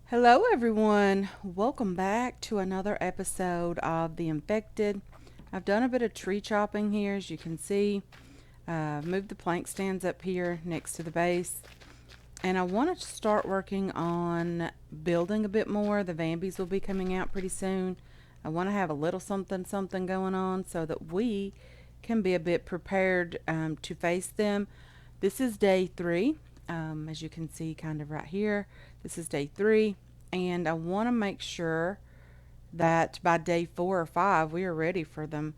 Hello, everyone. Welcome back to another episode of The Infected. I've done a bit of tree chopping here, as you can see. Moved the plank stands up here next to the base. And I want to start working on building a bit more. The Vambies will be coming out pretty soon. I want to have a little something going on so that we can be a bit prepared to face them. This is day 3, as you can see kind of right here. This is day 3, and I want to make sure that by day 4 or 5 we are ready for them.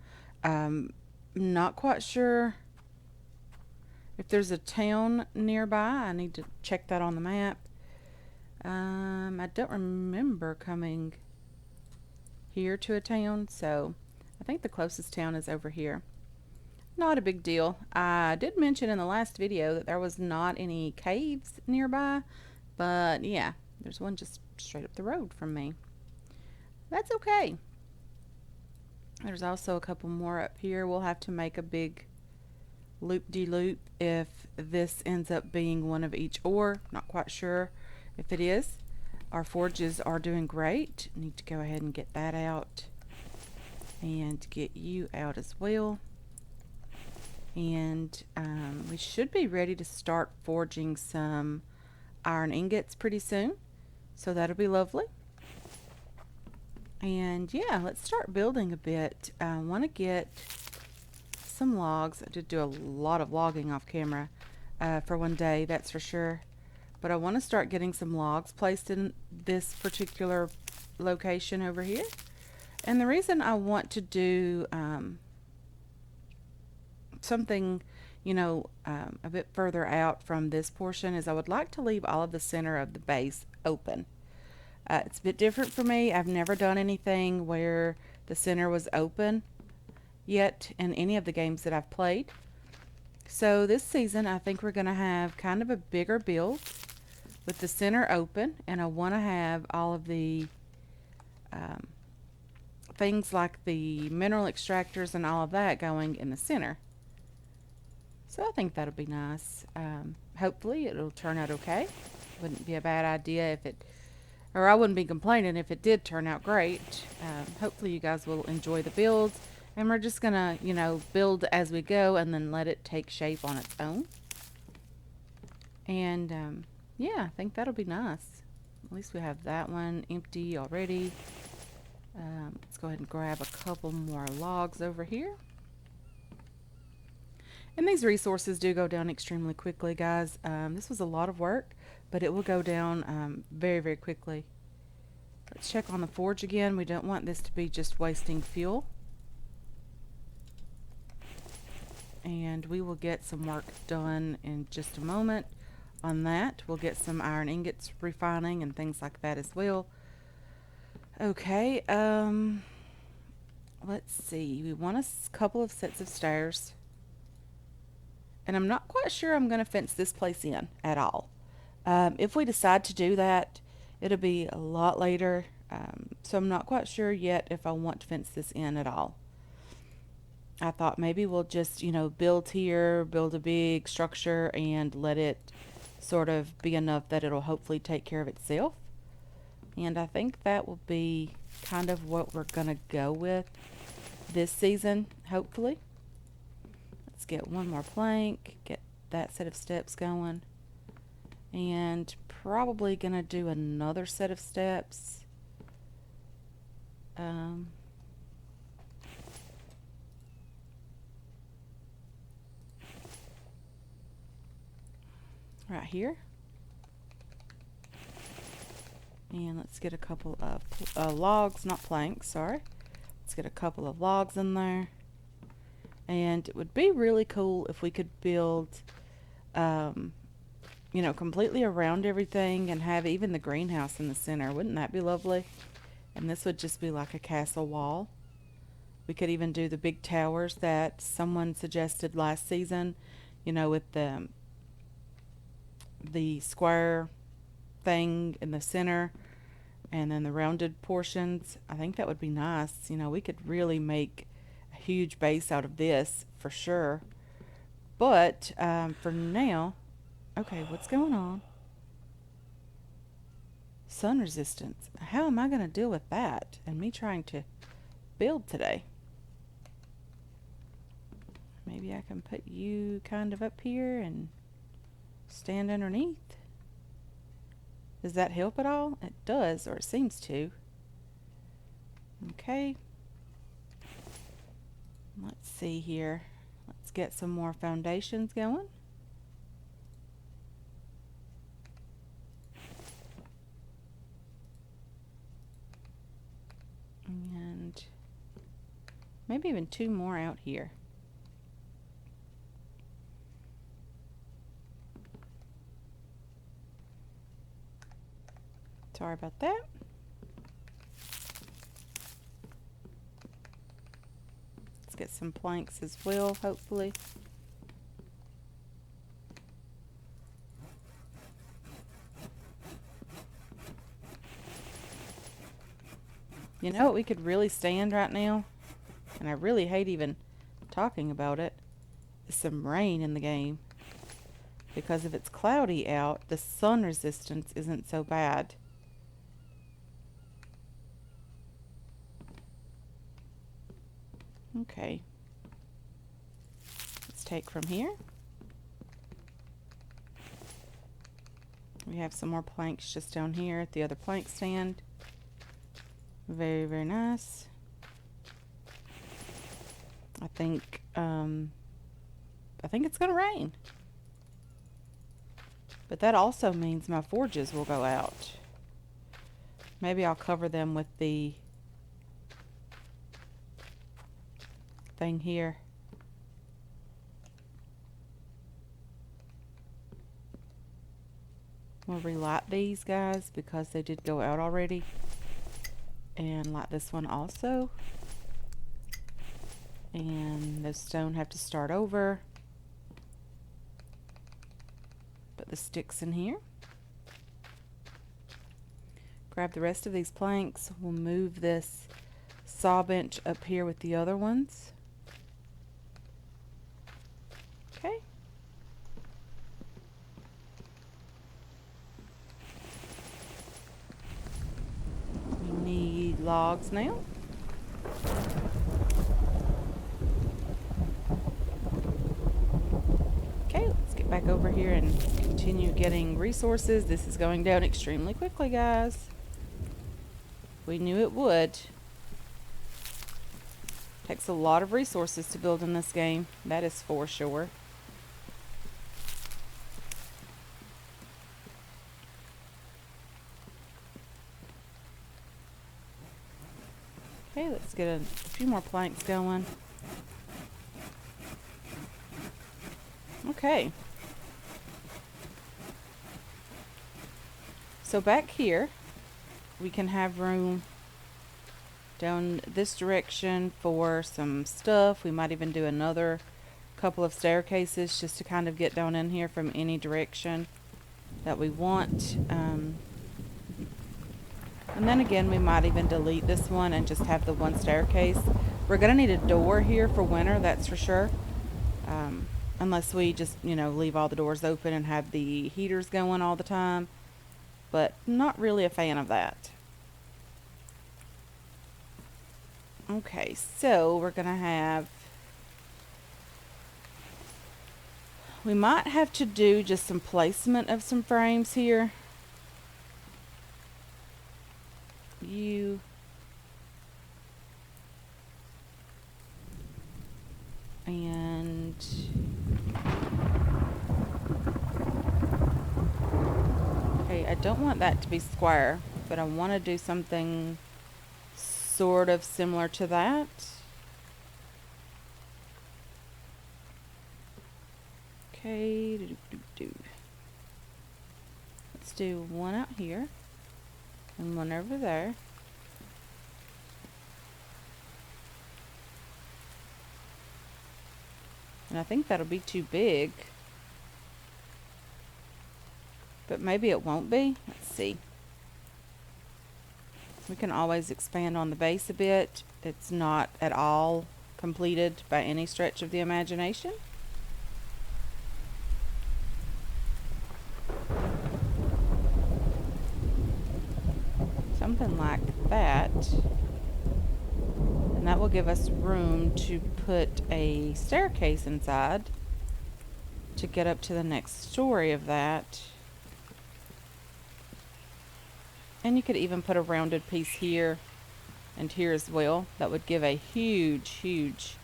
Not quite sure if there's a town nearby. I need to check that on the map. I don't remember coming here to a town, so I think the closest town is over here. Not a big deal. I did mention in the last video that there was not any caves nearby, but yeah, there's one just straight up the road from me. That's okay. There's also a couple more up here. We'll have to make a big loop-de-loop if this ends up being one of each ore. Not quite sure if it is. Our forges are doing great. Need to go ahead and get that out and get you out as well. And we should be ready to start forging some iron ingots pretty soon. So that'll be lovely. And yeah, let's start building a bit. I want to get some logs. I did do a lot of logging off camera for one day, that's for sure. But I want to start getting some logs placed in this particular location over here. And the reason I want to do something, a bit further out from this portion is I would like to leave all of the center of the base open. It's a bit different for me. I've never done anything where the center was open yet in any of the games that I've played. So this season I think we're going to have kind of a bigger build with the center open, and I want to have all of the things like the mineral extractors and all of that going in the center. So I think that'll be nice. Hopefully it'll turn out okay. Wouldn't be a bad idea if it, or I wouldn't be complaining if it did turn out great. Hopefully you guys will enjoy the builds. And we're just gonna, build as we go and then let it take shape on its own. And yeah, I think that'll be nice. At least we have that one empty already. Let's go ahead and grab a couple more logs over here. And these resources do go down extremely quickly, guys. This was a lot of work, but it will go down very, very quickly. Let's check on the forge again. We don't want this to be just wasting fuel. And we will get some work done in just a moment on that. We'll get some iron ingots refining and things like that as well. Okay, let's see. We want a couple of sets of stairs. And I'm not quite sure I'm going to fence this place in at all. If we decide to do that, it'll be a lot later. So I'm not quite sure yet if I want to fence this in at all. I thought maybe we'll just, build here, build a big structure, and let it sort of be enough that it'll hopefully take care of itself. And I think that will be kind of what we're going to go with this season, hopefully. Let's get one more plank, get that set of steps going. And probably going to do another set of steps. Right here. And let's get a couple of logs, not planks, sorry. Let's get a couple of logs in there. And it would be really cool if we could build, completely around everything and have even the greenhouse in the center. Wouldn't that be lovely? And this would just be like a castle wall. We could even do the big towers that someone suggested last season, with the square thing in the center and then the rounded portions. I think that would be nice. We could really make a huge base out of this for sure. But for now, okay, what's going on? sun resistance. How am I going to deal with that? And me trying to build today. Maybe I can put you kind of up here and stand underneath. Does that help at all? It does, or it seems to. Okay. Let's see here. Let's get some more foundations going. And maybe even 2 more out here. Sorry about that. Let's get some planks as well, hopefully. You know what we could really stand right now? And I really hate even talking about it. Is some rain in the game. Because if it's cloudy out, the sun resistance isn't so bad. Okay. Let's take from here. We have some more planks just down here at the other plank stand. Very, very nice. I think it's gonna rain. But that also means my forges will go out. Maybe I'll cover them with the thing here. We'll relight these guys because they did go out already. And light this one also. And the stone have to start over. Put the sticks in here. Grab the rest of these planks. We'll move this saw bench up here with the other ones. Okay. We need logs now. Okay, let's get back over here and continue getting resources. This is going down extremely quickly, guys. We knew it would. Takes a lot of resources to build in this game. That is for sure. Okay, let's get a few more planks going. Okay. So back here, we can have room down this direction for some stuff. We might even do another couple of staircases just to kind of get down in here from any direction that we want. And then again, we might even delete this one and just have the one staircase. We're going to need a door here for winter, that's for sure. Unless we just, you know, leave all the doors open and have the heaters going all the time. But not really a fan of that. Okay, so we're going to have... We might have to do just some placement of some frames here. You... And... Okay, I don't want that to be square, but I want to do something sort of similar to that. Okay, let's do one out here and one over there. And I think that'll be too big. But maybe it won't be. Let's see. We can always expand on the base a bit. It's not at all completed by any stretch of the imagination. something like that. And that will give us room to put a staircase inside to get up to the next story of that. And you could even put a rounded piece here and here as well. That would give a huge, huge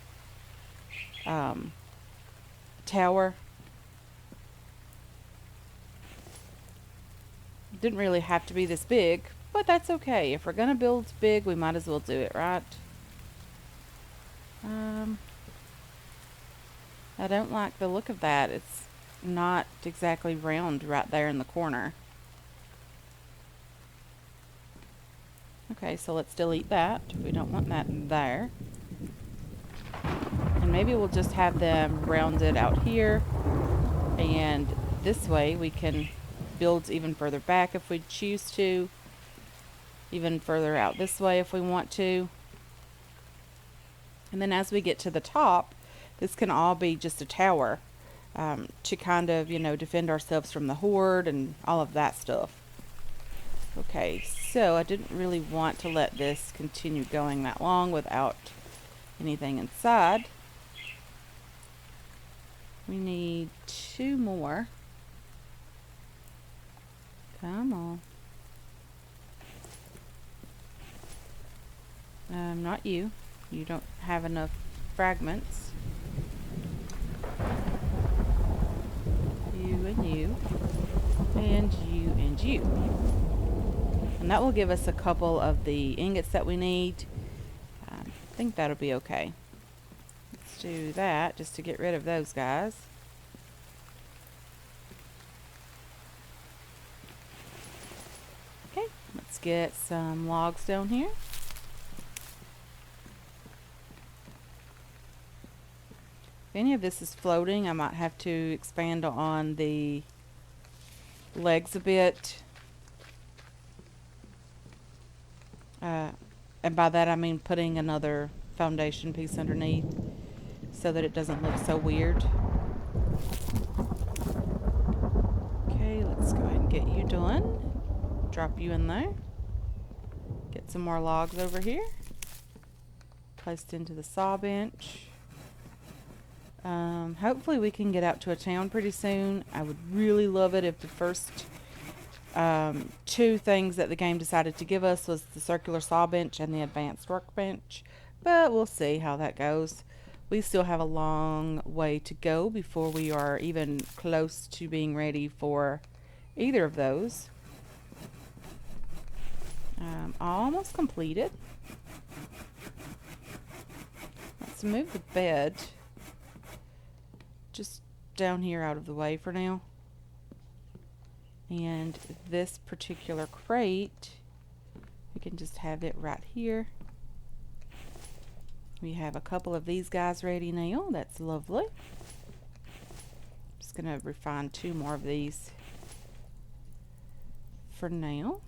tower. Didn't really have to be this big, but that's okay. If we're gonna build big, we might as well do it, right? I don't like the look of that. It's not exactly round right there in the corner. Okay, so let's delete that. We don't want that there. And maybe we'll just have them rounded out here. And this way we can build even further back if we choose to. Even further out this way if we want to. And then as we get to the top, this can all be just a tower to kind of, you know, defend ourselves from the horde and all of that stuff. Okay, so I didn't really want to let this continue going that long without anything inside. We need 2 more. Come on. Not you. You don't have enough fragments. You and you. And you and you. And that will give us a couple of the ingots that we need. I think that'll be okay. Let's do that just to get rid of those guys. Okay, let's get some logs down here. If any of this is floating, I might have to expand on the legs a bit. And by that I mean putting another foundation piece underneath so that it doesn't look so weird. Okay, let's go ahead and get you done. Drop you in there. Get some more logs over here. Placed into the saw bench. Hopefully we can get out to a town pretty soon. I would really love it if the first 2 things that the game decided to give us was the circular saw bench and the advanced workbench, but we'll see how that goes. We still have a long way to go before we are even close to being ready for either of those. Almost completed. Let's move the bed just down here out of the way for now. And this particular crate, we can just have it right here. We have a couple of these guys ready now. That's lovely. Just gonna refine 2 more of these for now.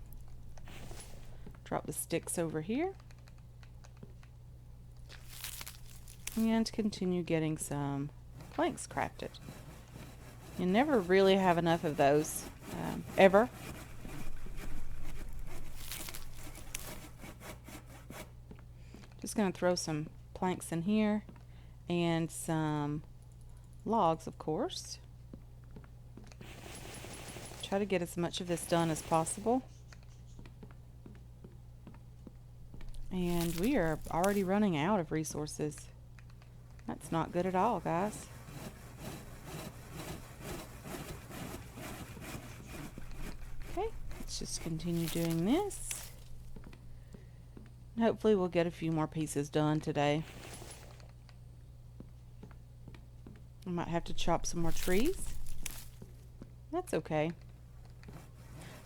Drop the sticks over here. And continue getting some planks crafted. You never really have enough of those, ever. Just going to throw some planks in here and some logs, of course. Try to get as much of this done as possible. And we are already running out of resources. That's not good at all, guys. Okay, let's just continue doing this. Hopefully we'll get a few more pieces done today. I might have to chop some more trees. That's okay.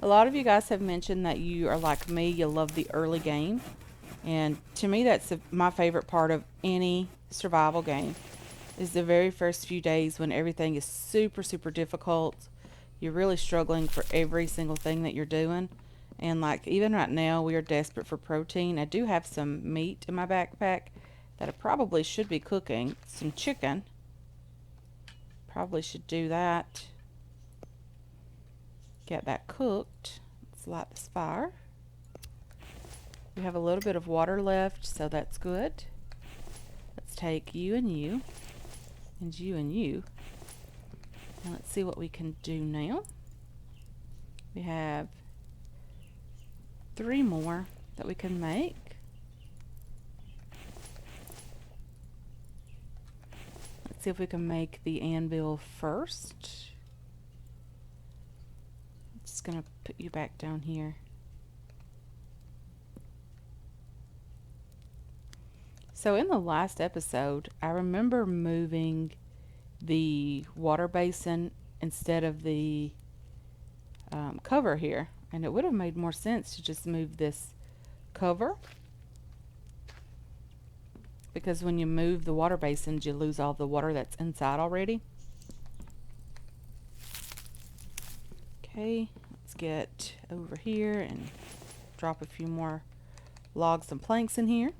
A lot of you guys have mentioned that you are like me, you love the early game. And to me, that's my favorite part of any survival game, is the very first few days when everything is super, super difficult. You're really struggling for every single thing that you're doing. And like even right now, we are desperate for protein. I do have some meat in my backpack that I probably should be cooking. Some chicken. Probably should do that. Get that cooked. Let's light this fire. We have a little bit of water left, so that's good. Let's take you and you, and you and you. And let's see what we can do now. We have 3 more that we can make. Let's see if we can make the anvil first. I'm just gonna put you back down here. So in the last episode, I remember moving the water basin instead of the cover here, and it would have made more sense to just move this cover, because when you move the water basins you lose all the water that's inside already. Okay, let's get over here and drop a few more logs and planks in here.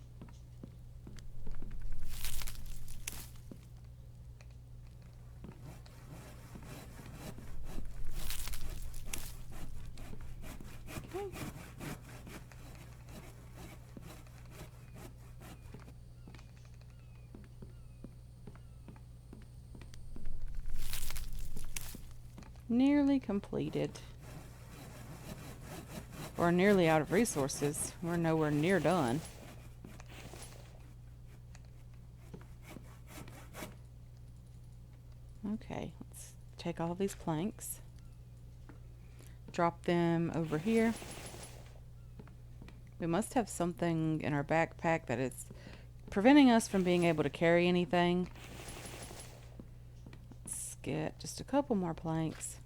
Nearly completed. We're nearly out of resources. We're nowhere near done. Okay, let's take all these planks, drop them over here. We must have something in our backpack that is preventing us from being able to carry anything. Let's get just a couple more planks.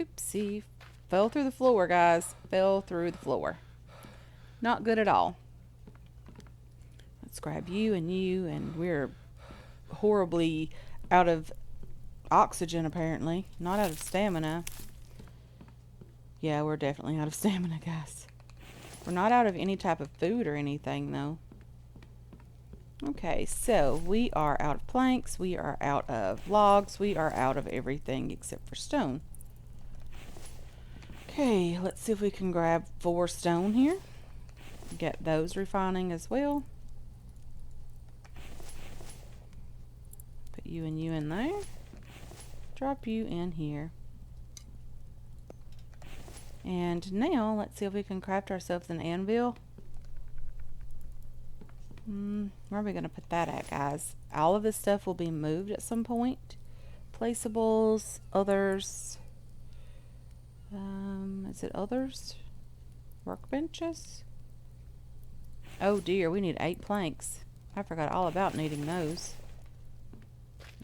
Oopsie. Fell through the floor, guys. Fell through the floor. Not good at all. Let's grab you, and we're horribly out of oxygen, apparently. Not out of stamina. Yeah, we're definitely out of stamina, guys. We're not out of any type of food or anything, though. Okay, so we are out of planks. We are out of logs. We are out of everything except for stone. Okay, let's see if we can grab 4 stone here. Get those refining as well. Put you and you in there. Drop you in here. And now, let's see if we can craft ourselves an anvil. Where are we going to put that at, guys? All of this stuff will be moved at some point. Placeables, others. Is it others? Workbenches? Oh dear, we need 8 planks. I forgot all about needing those.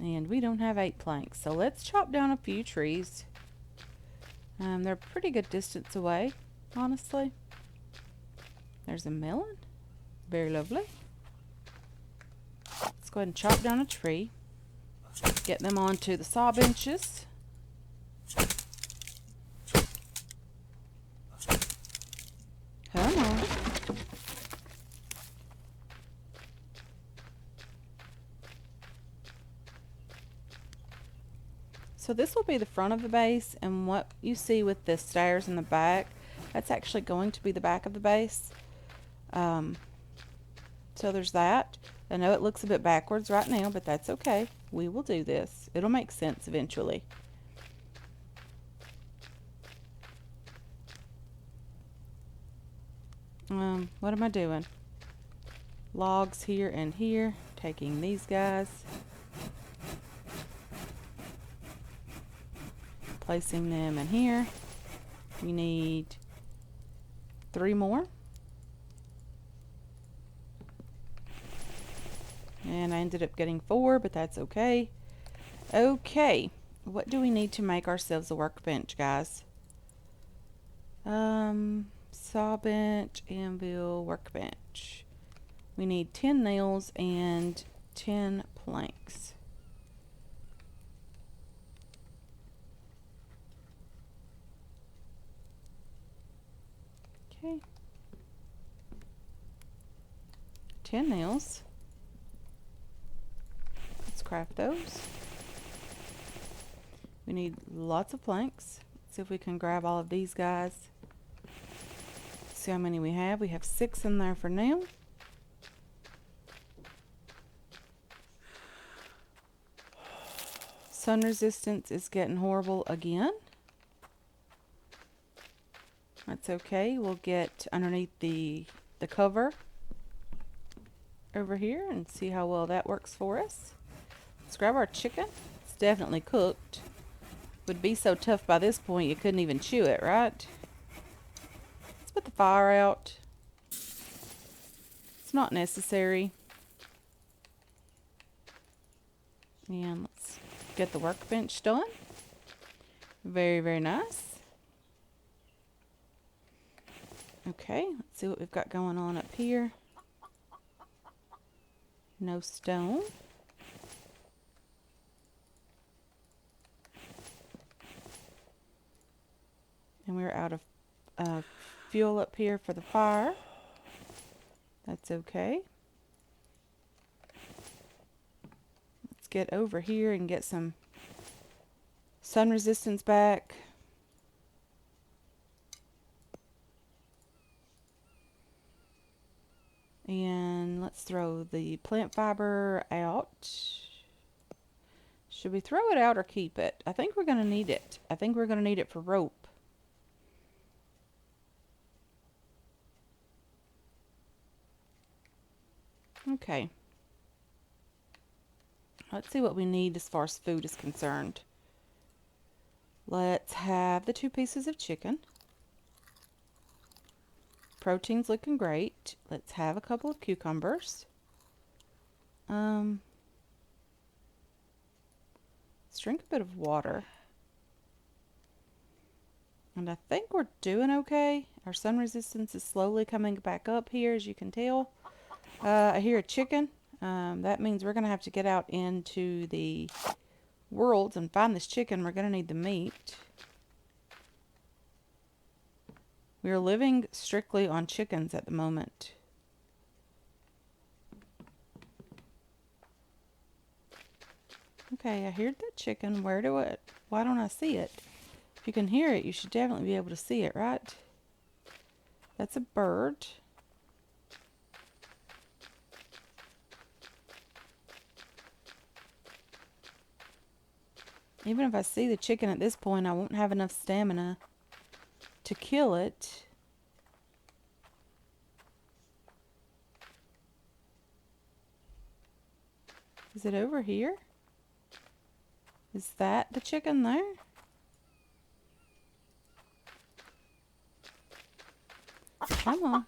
And we don't have 8 planks. So let's chop down a few trees. They're a pretty good distance away, honestly. There's a melon. Very lovely. Let's go ahead and chop down a tree. Get them onto the saw benches. Come on. So this will be the front of the base, and what you see with the stairs in the back, that's actually going to be the back of the base. So there's that. I know it looks a bit backwards right now, but that's okay. We will do this. It'll make sense eventually. What am I doing? Logs here and here. Taking these guys. Placing them in here. We need 3 more. And I ended up getting 4, but that's okay. Okay. What do we need to make ourselves a workbench, guys? Saw bench, anvil, workbench. We need 10 nails and 10 planks. Okay. 10 nails. Let's craft those. We need lots of planks. See if we can grab all of these guys. See how many we have. We have 6 in there for now. Sun resistance is getting horrible again. That's okay. We'll get underneath the cover over here and see how well that works for us. Let's grab our chicken. It's definitely cooked. Would be so tough by this point you couldn't even chew it, right? Let's put the fire out. It's not necessary. And let's get the workbench done. Very, very nice. Okay, let's see what we've got going on up here. No stone. And we're out of fuel up here for the fire. That's okay. Let's get over here and get some sun resistance back. And let's throw the plant fiber out. Should we throw it out or keep it? I think we're going to need it. I think we're going to need it for rope. Okay. Let's see what we need as far as food is concerned. Let's have the 2 pieces of chicken. Protein's looking great. Let's have a couple of cucumbers. Let's drink a bit of water. And I think we're doing okay. Our sun resistance is slowly coming back up here, as you can tell. I hear a chicken. That means we're going to have to get out into the world and find this chicken. We're going to need the meat. We are living strictly on chickens at the moment. Okay, I heard that chicken. Why don't I see it? If you can hear it, you should definitely be able to see it, right? That's a bird. Even if I see the chicken at this point, I won't have enough stamina to kill it. Is it over here? Is that the chicken there? Come on.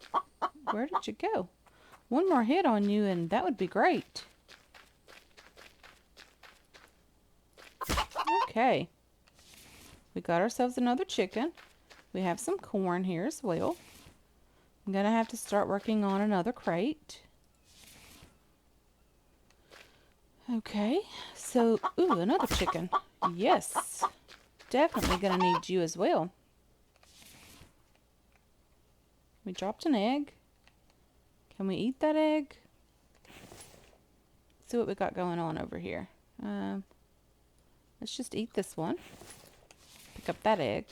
Where did you go? One more hit on you and that would be great. Okay. We got ourselves another chicken. We have some corn here as well. I'm going to have to start working on another crate. Okay. So, ooh, another chicken. Yes. Definitely going to need you as well. We dropped an egg. Can we eat that egg? Let's see what we got going on over here. Let's just eat this one. Pick up that egg.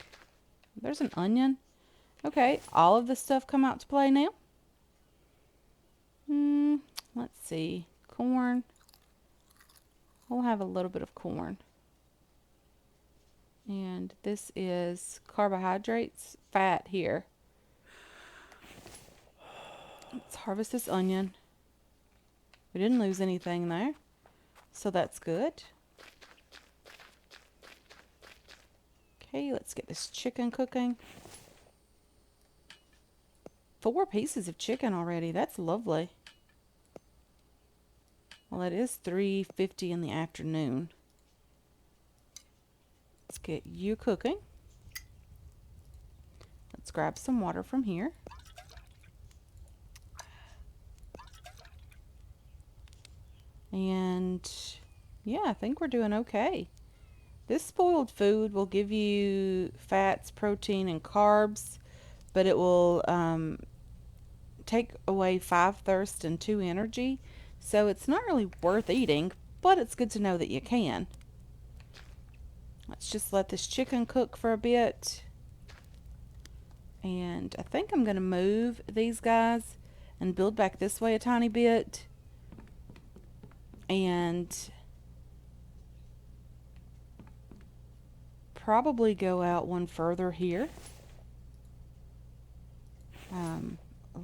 There's an onion. Okay, all of this stuff come out to play now. Let's see. Corn. We'll have a little bit of corn. And this is carbohydrates, fat here. Let's harvest this onion. We didn't lose anything there, so that's good. Okay, let's get this chicken cooking. 4 pieces of chicken already. That's lovely. Well, it is 3:50 in the afternoon. Let's get you cooking. Let's grab some water from here. And yeah, I think we're doing okay. This spoiled food will give you fats, protein, and carbs, but it will take away 5 thirst and 2 energy. So it's not really worth eating, but it's good to know that you can. Let's just let this chicken cook for a bit. And I think I'm going to move these guys and build back this way a tiny bit. And probably go out one further here.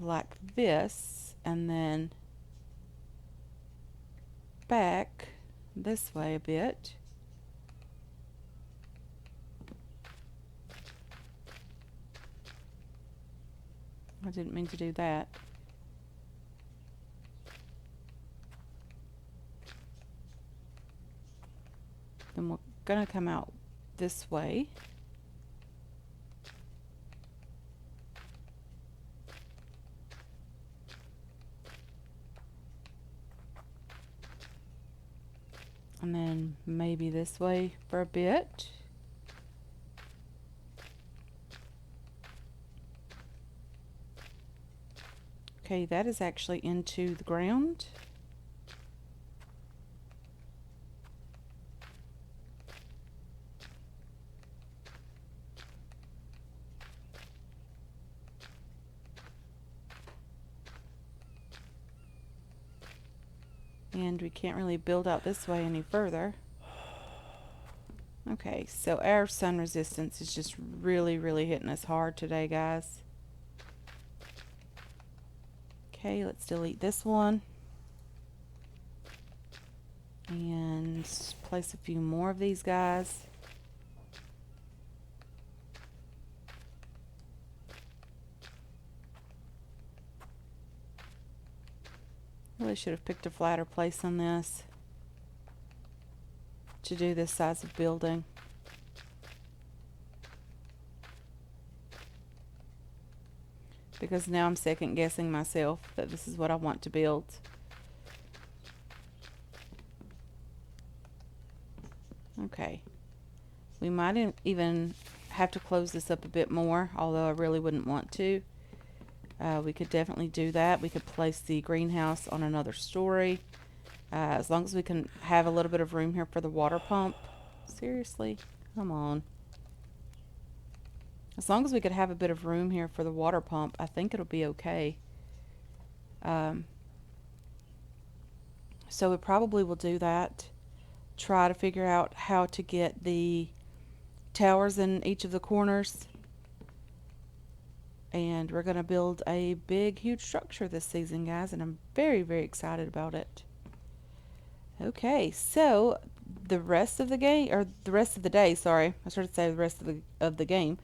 Like this. And then back this way a bit. I didn't mean to do that. Then we're going to come out this way. And then maybe this way for a bit. Okay, that is actually into the ground. And we can't really build out this way any further. Okay, so our sun resistance is just really hitting us hard today, guys. Okay, let's delete this one. And place a few more of these guys. Really should have picked a flatter place on this to do this size of building. Because now I'm second guessing myself that this is what I want to build. Okay. We might even have to close this up a bit more, although I really wouldn't want to. We could definitely do that. We could place the greenhouse on another story. As long as we can have a little bit of room here for the water pump. Seriously? Come on. As long as we could have a bit of room here for the water pump, I think it'll be okay. So we probably will do that. Try to figure out how to get the towers in each of the corners. And we're going to build a big, huge structure this season, guys. And I'm very excited about it. Okay, so the rest of the game, or the rest of the day, sorry. I started to say the rest of the game.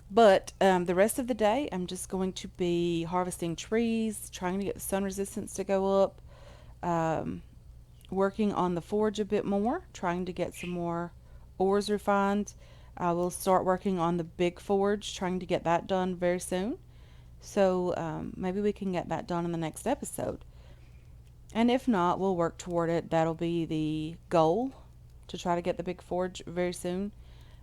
But the rest of the day, I'm just going to be harvesting trees, trying to get the sun resistance to go up, working on the forge a bit more, trying to get some more ores refined. I will start working on the big forge, trying to get that done very soon. So maybe we can get that done in the next episode. And if not, we'll work toward it. That'll be the goal, to try to get the big forge very soon.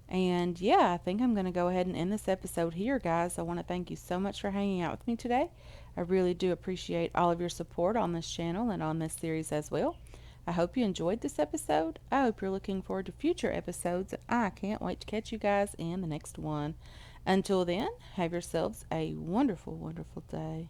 And yeah, I think I'm going to go ahead and end this episode here, guys. I want to thank you so much for hanging out with me today. I really do appreciate all of your support on this channel and on this series as well. I hope you enjoyed this episode. I hope you're looking forward to future episodes. I can't wait to catch you guys in the next one. Until then, have yourselves a wonderful day.